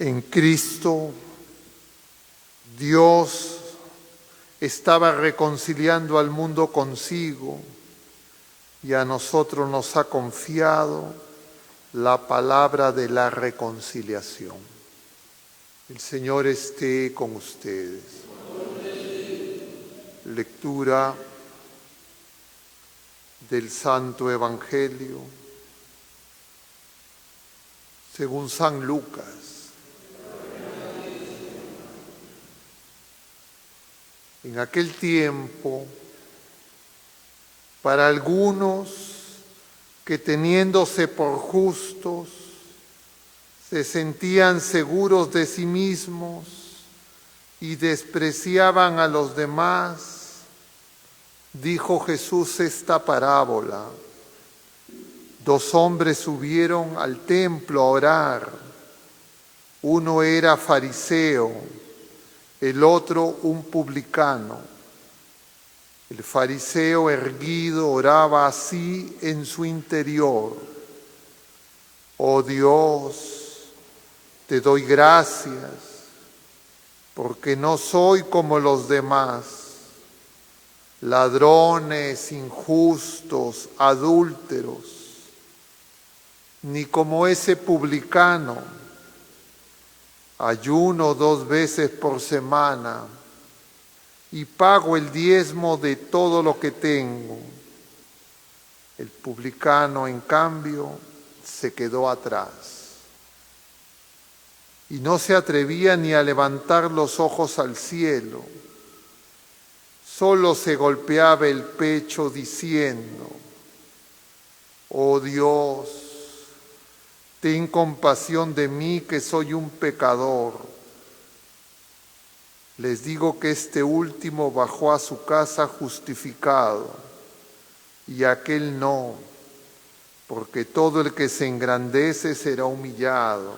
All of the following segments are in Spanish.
En Cristo, Dios estaba reconciliando al mundo consigo y a nosotros nos ha confiado la palabra de la reconciliación. El Señor esté con ustedes. Lectura del Santo Evangelio según San Lucas. En aquel tiempo, para algunos que teniéndose por justos, se sentían seguros de sí mismos y despreciaban a los demás, dijo Jesús esta parábola. 2 hombres subieron al templo a orar. Uno era fariseo, el otro un publicano. El fariseo erguido oraba así en su interior: oh Dios, te doy gracias, porque no soy como los demás, ladrones, injustos, adúlteros, ni como ese publicano. Ayuno 2 veces por semana y pago el diezmo de todo lo que tengo. El publicano, en cambio, se quedó atrás y no se atrevía ni a levantar los ojos al cielo. Solo se golpeaba el pecho diciendo: oh Dios, ten compasión de mí, que soy un pecador. Les digo que este último bajó a su casa justificado, y aquel no, porque todo el que se engrandece será humillado,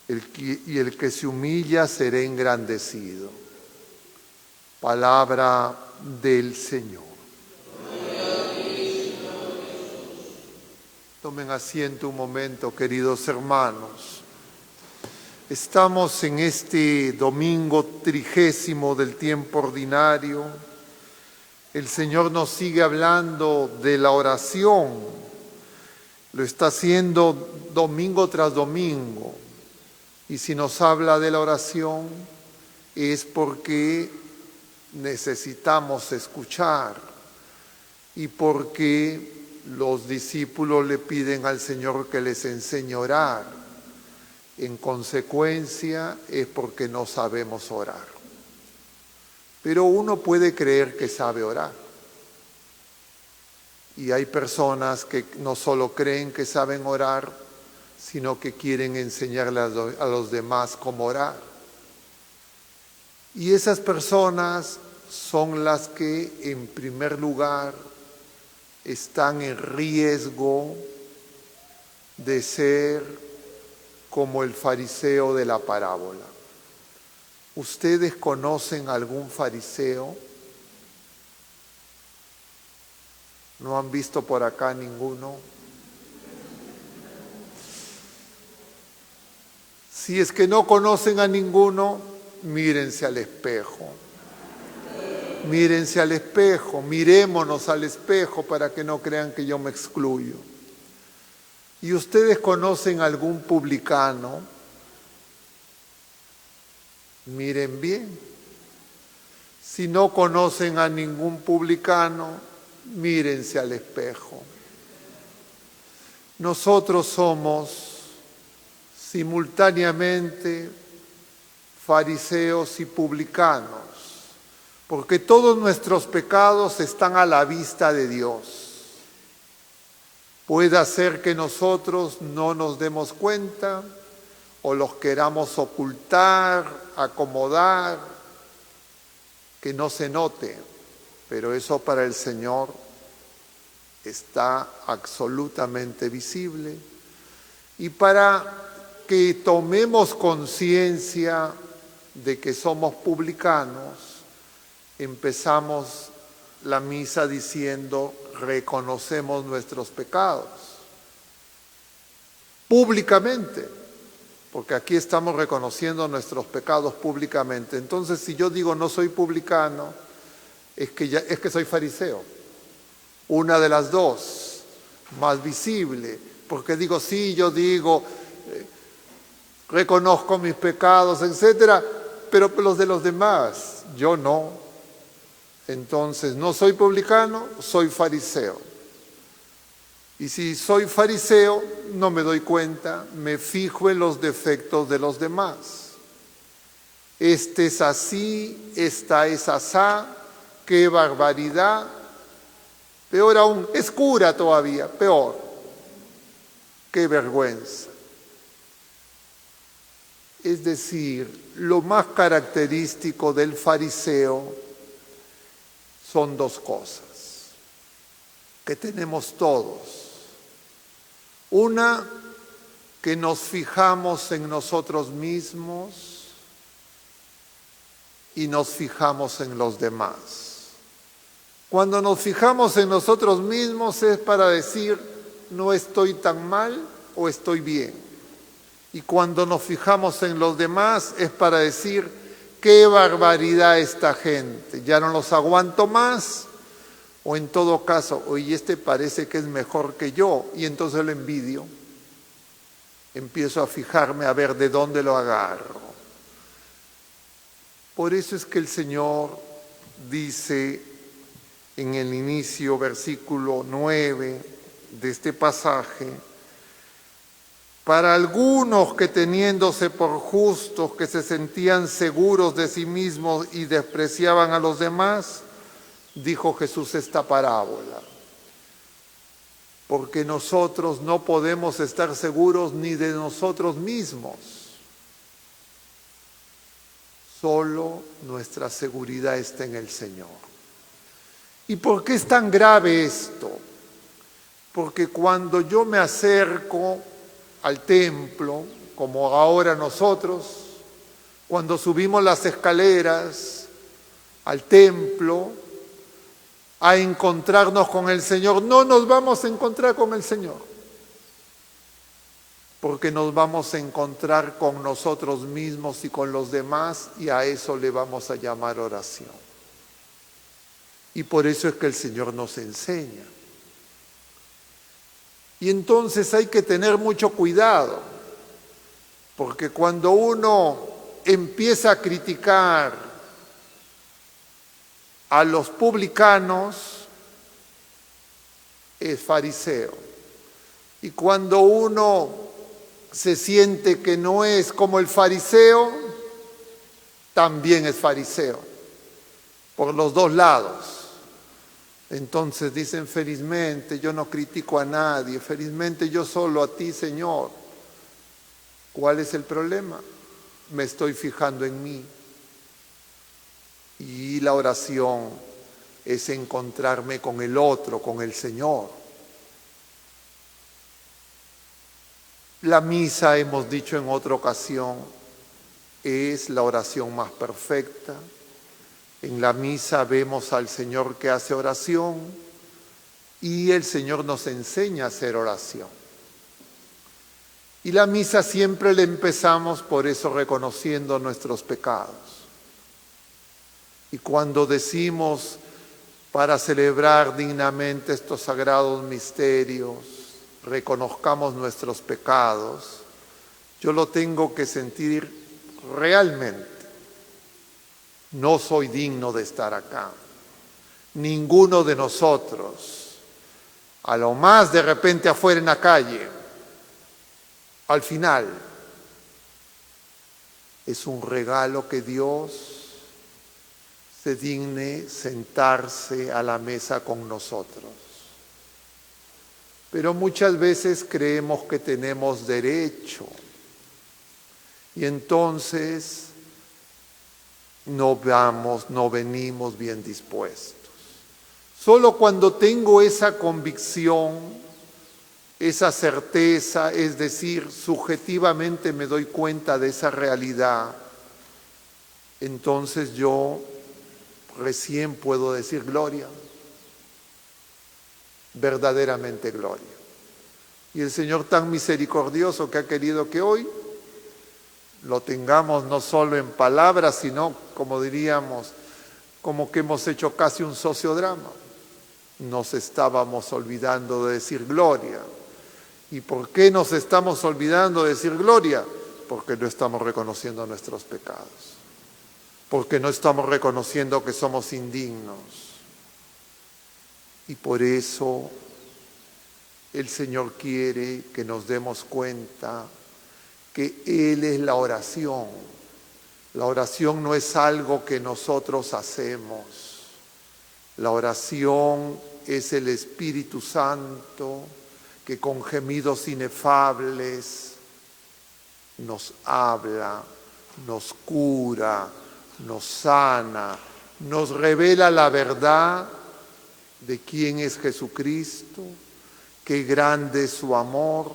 y el que se humilla será engrandecido. Palabra del Señor. Tomen asiento un momento, queridos hermanos. Estamos en este domingo 30 del tiempo ordinario. El Señor nos sigue hablando de la oración. Lo está haciendo domingo tras domingo. Y si nos habla de la oración es porque necesitamos escuchar y porque los discípulos le piden al Señor que les enseñe a orar. En consecuencia, es porque no sabemos orar. Pero uno puede creer que sabe orar. Y hay personas que no solo creen que saben orar, sino que quieren enseñarle a los demás cómo orar. Y esas personas son las que, en primer lugar, están en riesgo de ser como el fariseo de la parábola. ¿Ustedes conocen algún fariseo? ¿No han visto por acá ninguno? Si es que no conocen a ninguno, mírense al espejo. Mírense al espejo, mirémonos al espejo para que no crean que yo me excluyo. ¿Y ustedes conocen algún publicano? Miren bien. Si no conocen a ningún publicano, mírense al espejo. Nosotros somos simultáneamente fariseos y publicanos, porque todos nuestros pecados están a la vista de Dios. Puede ser que nosotros no nos demos cuenta o los queramos ocultar, acomodar, que no se note, pero eso para el Señor está absolutamente visible. Y para que tomemos conciencia de que somos publicanos, empezamos la misa diciendo: reconocemos nuestros pecados públicamente. porque aquí estamos reconociendo nuestros pecados públicamente. Entonces, si yo digo no soy publicano, es que soy fariseo. Una de las dos, más visible, porque digo, sí, yo digo, reconozco mis pecados, etcétera, pero los de los demás, yo no. Entonces, no soy publicano, soy fariseo. Y si soy fariseo, no me doy cuenta, me fijo en los defectos de los demás. Este es así, esta es asá, qué barbaridad. Peor aún, es cura todavía, peor. Qué vergüenza. Es decir, lo más característico del fariseo son dos cosas que tenemos todos. Una, que nos fijamos en nosotros mismos y nos fijamos en los demás. Cuando nos fijamos en nosotros mismos es para decir, no estoy tan mal o estoy bien. Y cuando nos fijamos en los demás es para decir, qué barbaridad esta gente, ya no los aguanto más. O en todo caso, oye, este parece que es mejor que yo, y entonces lo envidio. Empiezo a fijarme a ver de dónde lo agarro. Por eso es que el Señor dice en el inicio, versículo 9 de este pasaje, para algunos que teniéndose por justos, que se sentían seguros de sí mismos y despreciaban a los demás, dijo Jesús esta parábola, porque nosotros no podemos estar seguros ni de nosotros mismos, solo nuestra seguridad está en el Señor. ¿Y por qué es tan grave esto? Porque cuando yo me acerco al templo, como ahora nosotros, cuando subimos las escaleras al templo, a encontrarnos con el Señor, no nos vamos a encontrar con el Señor, porque nos vamos a encontrar con nosotros mismos y con los demás, y a eso le vamos a llamar oración. Y por eso es que el Señor nos enseña. Y entonces hay que tener mucho cuidado, porque cuando uno empieza a criticar a los publicanos, es fariseo. Y cuando uno se siente que no es como el fariseo, también es fariseo, por los dos lados. Entonces dicen, felizmente yo no critico a nadie, felizmente yo solo a ti, Señor. ¿Cuál es el problema? Me estoy fijando en mí. Y la oración es encontrarme con el otro, con el Señor. La misa, hemos dicho en otra ocasión, es la oración más perfecta. En la misa vemos al Señor que hace oración y el Señor nos enseña a hacer oración. Y la misa siempre la empezamos por eso reconociendo nuestros pecados. Y cuando decimos para celebrar dignamente estos sagrados misterios, reconozcamos nuestros pecados, yo lo tengo que sentir realmente. No soy digno de estar acá. Ninguno de nosotros, a lo más de repente afuera en la calle, al final, es un regalo que Dios se digne sentarse a la mesa con nosotros. Pero muchas veces creemos que tenemos derecho y entonces no venimos bien dispuestos. Solo cuando tengo esa convicción, esa certeza, es decir, subjetivamente me doy cuenta de esa realidad, entonces yo recién puedo decir gloria, verdaderamente gloria. Y el Señor tan misericordioso que ha querido que hoy lo tengamos no solo en palabras, sino, como diríamos, como que hemos hecho casi un sociodrama. Nos estábamos olvidando de decir gloria. ¿Y por qué nos estamos olvidando de decir gloria? Porque no estamos reconociendo nuestros pecados. Porque no estamos reconociendo que somos indignos. Y por eso el Señor quiere que nos demos cuenta que Él es la oración. La oración no es algo que nosotros hacemos. La oración es el Espíritu Santo que con gemidos inefables nos habla, nos cura, nos sana, nos revela la verdad de quién es Jesucristo, qué grande es su amor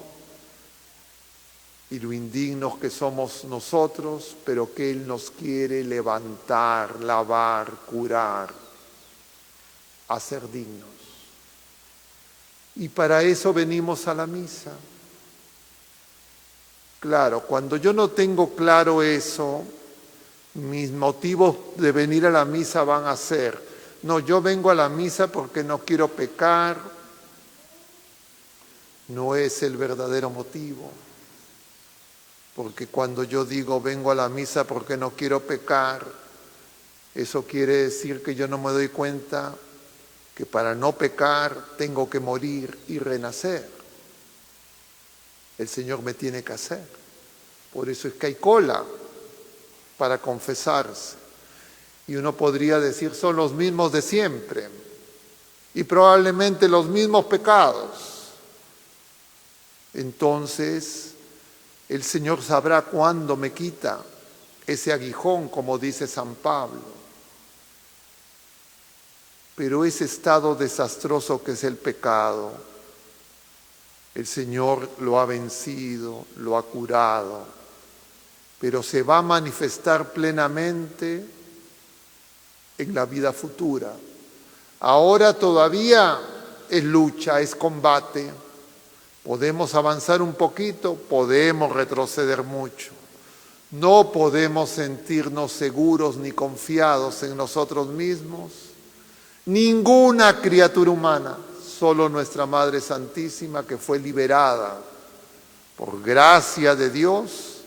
y lo indignos que somos nosotros, pero que Él nos quiere levantar, lavar, curar, hacer dignos. Y para eso venimos a la misa. Claro, cuando yo no tengo claro eso, mis motivos de venir a la misa van a ser, no, yo vengo a la misa porque no quiero pecar, no es el verdadero motivo. Porque cuando yo digo vengo a la misa porque no quiero pecar, eso quiere decir que yo no me doy cuenta que para no pecar tengo que morir y renacer. El Señor me tiene que hacer. Por eso es que hay cola para confesarse. Y uno podría decir son los mismos de siempre y probablemente los mismos pecados. Entonces el Señor sabrá cuándo me quita ese aguijón, como dice San Pablo. Pero ese estado desastroso que es el pecado, el Señor lo ha vencido, lo ha curado, pero se va a manifestar plenamente en la vida futura. Ahora todavía es lucha, es combate. Podemos avanzar un poquito, podemos retroceder mucho. No podemos sentirnos seguros ni confiados en nosotros mismos. Ninguna criatura humana, solo nuestra Madre Santísima, que fue liberada por gracia de Dios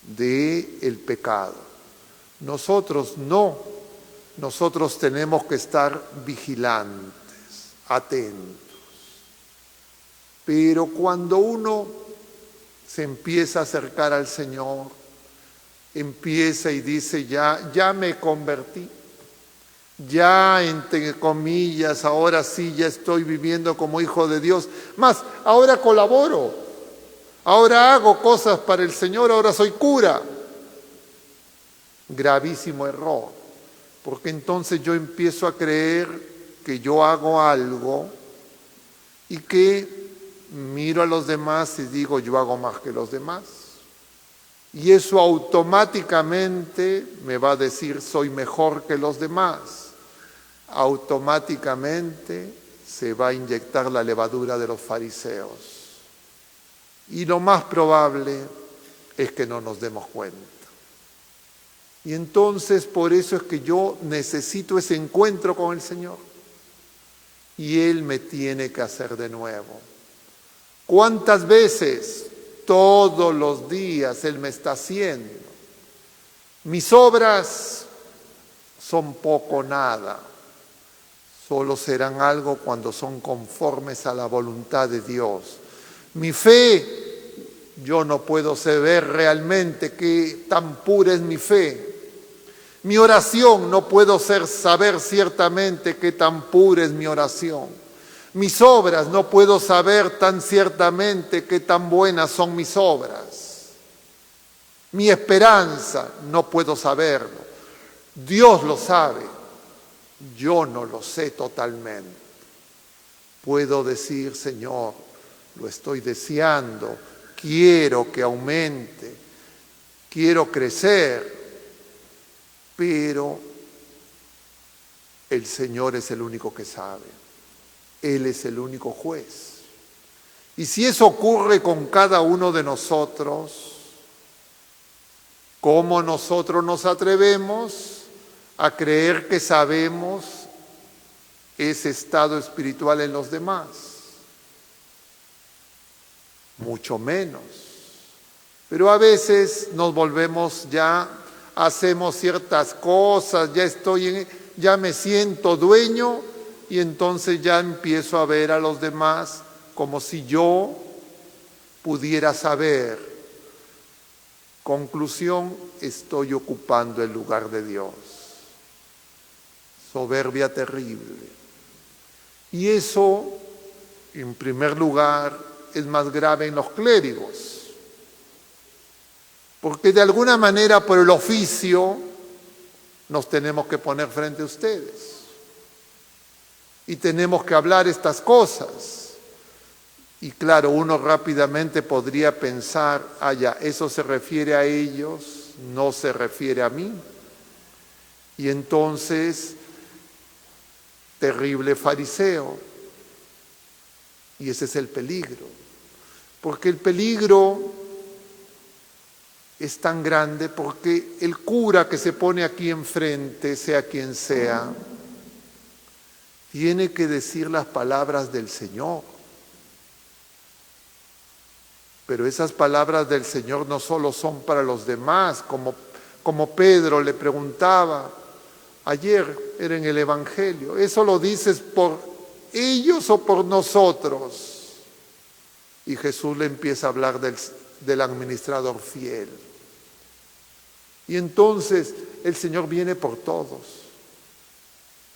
del pecado. Nosotros no, nosotros tenemos que estar vigilantes, atentos. Pero cuando uno se empieza a acercar al Señor, empieza y dice ya me convertí, ya entre comillas, ahora sí ya estoy viviendo como hijo de Dios, más ahora colaboro, ahora hago cosas para el Señor, ahora soy cura. Gravísimo error, porque entonces yo empiezo a creer que yo hago algo y que miro a los demás y digo yo hago más que los demás. Y eso automáticamente me va a decir soy mejor que los demás. Automáticamente se va a inyectar la levadura de los fariseos. Y lo más probable es que no nos demos cuenta. Y entonces por eso es que yo necesito ese encuentro con el Señor. Y Él me tiene que hacer de nuevo. ¿Cuántas veces? Todos los días Él me está haciendo. Mis obras son poco o nada. Solo serán algo cuando son conformes a la voluntad de Dios. Mi fe, yo no puedo saber realmente qué tan pura es mi fe. Mi oración, no puedo saber ciertamente qué tan pura es mi oración. Mis obras, no puedo saber tan ciertamente qué tan buenas son mis obras. Mi esperanza, no puedo saberlo. Dios lo sabe, yo no lo sé totalmente. Puedo decir, Señor, lo estoy deseando, quiero que aumente, quiero crecer, pero el Señor es el único que sabe. Él es el único juez. Y si eso ocurre con cada uno de nosotros, ¿Cómo nosotros nos atrevemos a creer que sabemos ese estado espiritual en los demás? Mucho menos. Pero a veces nos volvemos ya, hacemos ciertas cosas, ya me siento dueño y entonces ya empiezo a ver a los demás como si yo pudiera saber. Conclusión, estoy ocupando el lugar de Dios. Soberbia terrible. Y eso, en primer lugar, es más grave en los clérigos. Porque de alguna manera, por el oficio, nos tenemos que poner frente a ustedes. Y tenemos que hablar estas cosas. Y claro, uno rápidamente podría pensar, ya, eso se refiere a ellos, no se refiere a mí. Y entonces, terrible fariseo. Y ese es el peligro. Porque el peligro es tan grande porque el cura que se pone aquí enfrente, sea quien sea, tiene que decir las palabras del Señor. Pero esas palabras del Señor no solo son para los demás, como Pedro le preguntaba ayer, era en el Evangelio, ¿eso lo dices por ellos o por nosotros? Y Jesús le empieza a hablar del administrador fiel. Y entonces el Señor viene por todos.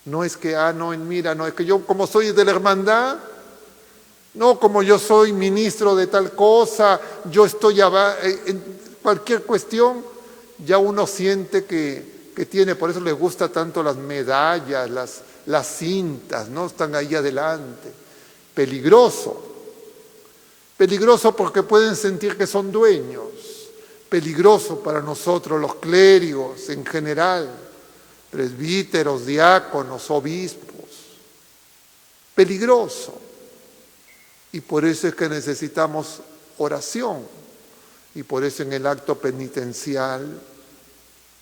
No es que, no es que yo como soy de la hermandad, no, como yo soy ministro de tal cosa, yo estoy en cualquier cuestión, ya uno siente que tiene, por eso les gusta tanto las medallas, las cintas, ¿no? Están ahí adelante. Peligroso. Peligroso porque pueden sentir que son dueños. Peligroso para nosotros los clérigos en general, presbíteros, diáconos, obispos. Peligroso. Y por eso es que necesitamos oración. Y por eso en el acto penitencial,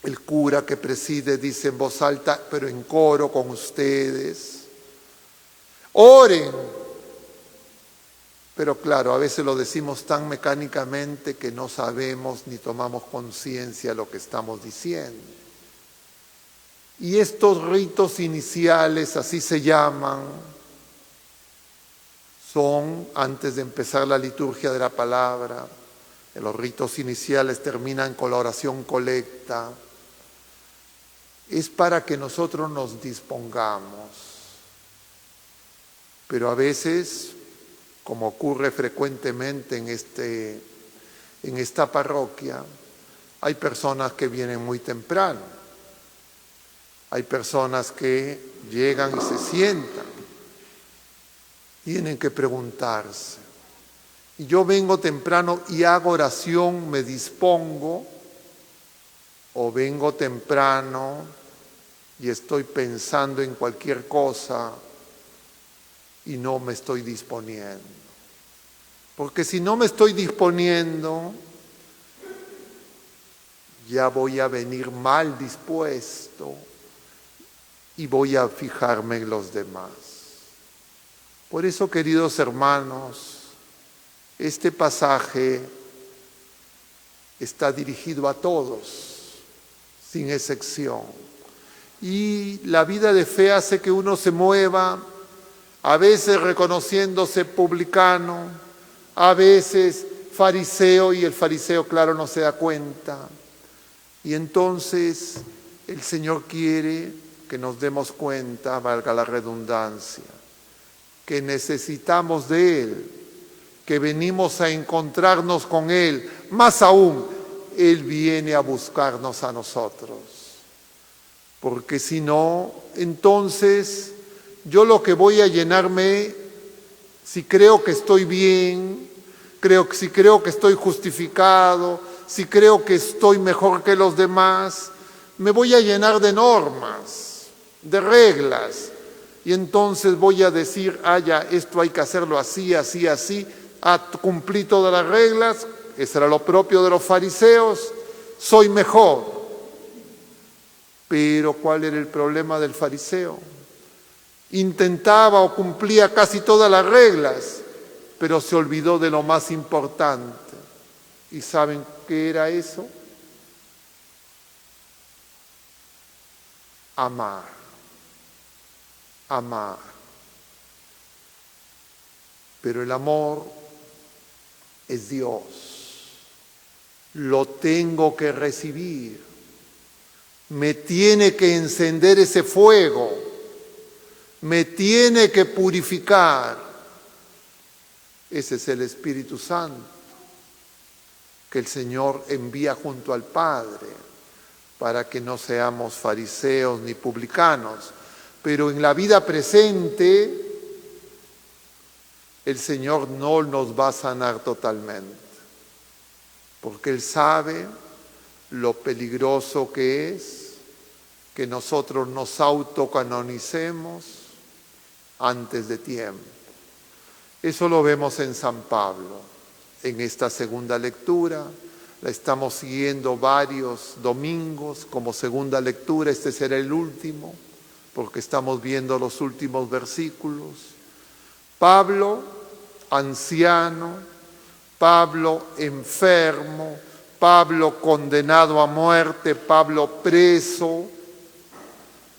el cura que preside dice en voz alta, pero en coro con ustedes, oren. Pero claro, a veces lo decimos tan mecánicamente que no sabemos ni tomamos conciencia de lo que estamos diciendo. Y estos ritos iniciales, así se llaman, son, antes de empezar la liturgia de la palabra, los ritos iniciales terminan con la oración colecta, es para que nosotros nos dispongamos. Pero a veces, como ocurre frecuentemente en esta parroquia, hay personas que vienen muy temprano, hay personas que llegan y se sientan. Tienen que preguntarse, y yo vengo temprano y hago oración, me dispongo, o vengo temprano y estoy pensando en cualquier cosa y no me estoy disponiendo. Porque si no me estoy disponiendo, ya voy a venir mal dispuesto y voy a fijarme en los demás. Por eso, queridos hermanos, este pasaje está dirigido a todos, sin excepción. Y la vida de fe hace que uno se mueva, a veces reconociéndose publicano, a veces fariseo, y el fariseo, claro, no se da cuenta. Y entonces el Señor quiere que nos demos cuenta, valga la redundancia, que necesitamos de Él, que venimos a encontrarnos con Él. Más aún, Él viene a buscarnos a nosotros. Porque si no, entonces yo lo que voy a llenarme, si creo que estoy bien, si creo que estoy justificado, si creo que estoy mejor que los demás, me voy a llenar de normas, de reglas. Y entonces voy a decir, ya, esto hay que hacerlo así, así, así. Cumplí todas las reglas, eso era lo propio de los fariseos. soy mejor. Pero ¿cuál era el problema del fariseo? Intentaba o cumplía casi todas las reglas, pero se olvidó de lo más importante. ¿Y saben qué era eso? Amar. Amar. Pero el amor es Dios. Lo tengo que recibir. Me tiene que encender ese fuego. Me tiene que purificar. Ese es el Espíritu Santo que el Señor envía junto al Padre para que no seamos fariseos ni publicanos. Pero en la vida presente, el Señor no nos va a sanar totalmente, porque Él sabe lo peligroso que es que nosotros nos autocanonicemos antes de tiempo. Eso lo vemos en San Pablo. En esta segunda lectura, la estamos siguiendo varios domingos como segunda lectura. Este será el último, porque estamos viendo los últimos versículos. Pablo, anciano, Pablo enfermo, Pablo condenado a muerte, Pablo preso,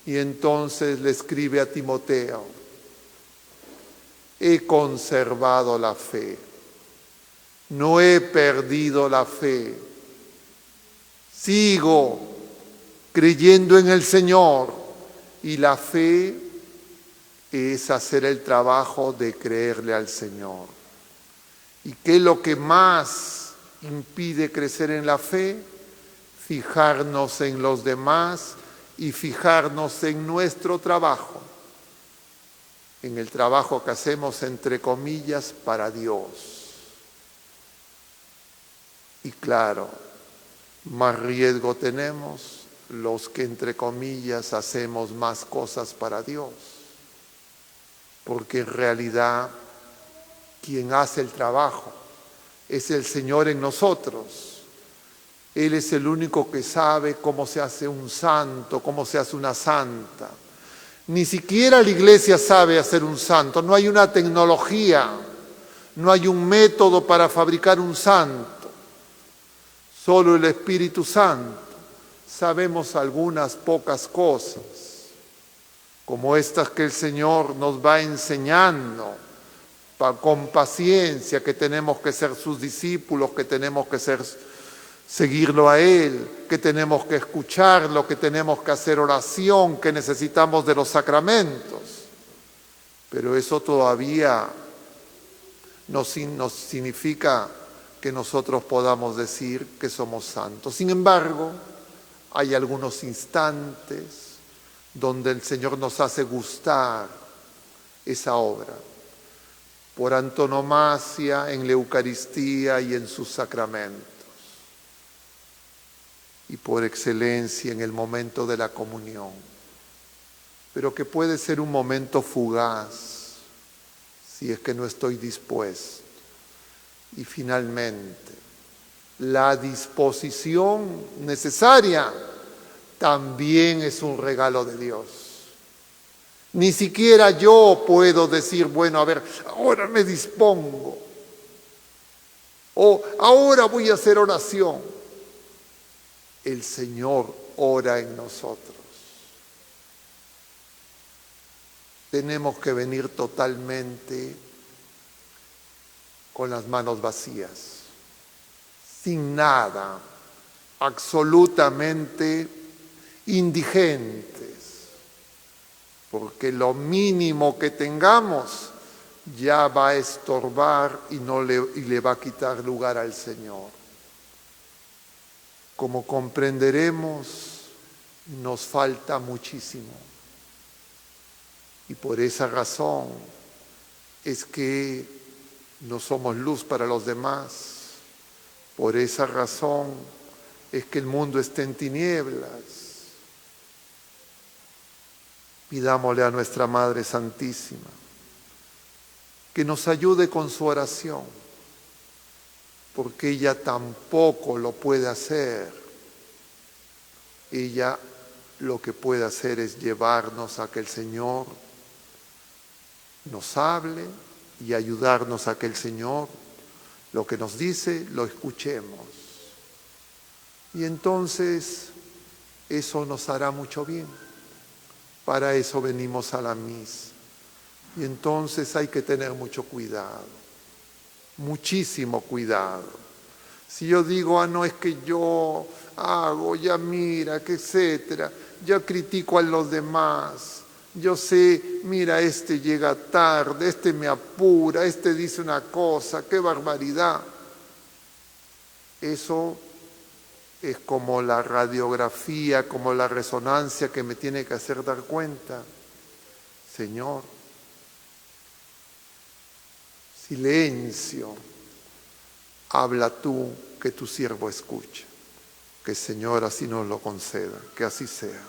y entonces le escribe a Timoteo: he conservado la fe, no he perdido la fe, sigo creyendo en el Señor, y la fe es hacer el trabajo de creerle al Señor. ¿Y qué es lo que más impide crecer en la fe? Fijarnos en los demás y fijarnos en nuestro trabajo, en el trabajo que hacemos entre comillas para Dios. Y claro, más riesgo tenemos los que entre comillas hacemos más cosas para Dios, porque en realidad quien hace el trabajo es el Señor en nosotros. Él es el único que sabe cómo se hace un santo, cómo se hace una santa. Ni siquiera la Iglesia sabe hacer un santo. No hay una tecnología, no hay un método para fabricar un santo. Solo el Espíritu Santo. Sabemos algunas pocas cosas, como estas que el Señor nos va enseñando con paciencia, que tenemos que ser sus discípulos, que tenemos que seguirlo a Él, que tenemos que escucharlo, que tenemos que hacer oración, que necesitamos de los sacramentos. Pero eso todavía no significa que nosotros podamos decir que somos santos. Sin embargo, hay algunos instantes donde el Señor nos hace gustar esa obra, por antonomasia en la Eucaristía y en sus sacramentos, y por excelencia en el momento de la comunión, pero que puede ser un momento fugaz si es que no estoy dispuesto. Y finalmente, la disposición necesaria también es un regalo de Dios. Ni siquiera yo puedo decir, bueno, a ver, ahora me dispongo, o ahora voy a hacer oración. El Señor ora en nosotros. Tenemos que venir totalmente con las manos vacías, sin nada, absolutamente indigentes, porque lo mínimo que tengamos ya va a estorbar y le va a quitar lugar al Señor. Como comprenderemos, nos falta muchísimo. Y por esa razón es que no somos luz para los demás. Por esa razón es que el mundo está en tinieblas. Pidámosle a nuestra Madre Santísima que nos ayude con su oración, porque ella tampoco lo puede hacer ella lo que puede hacer es llevarnos a que el Señor nos hable y ayudarnos a que el Señor lo que nos dice lo escuchemos. Y entonces eso nos hará mucho bien. Para eso venimos a la misa. Y entonces hay que tener mucho cuidado, muchísimo cuidado. Si yo digo, no, es que yo hago, ya mira, que etcétera, ya critico a los demás, yo sé, mira, este llega tarde, este me apura, este dice una cosa, qué barbaridad. Eso es como la radiografía, como la resonancia que me tiene que hacer dar cuenta. Señor, silencio, habla tú, que tu siervo escuche. Que el Señor así nos lo conceda, que así sea.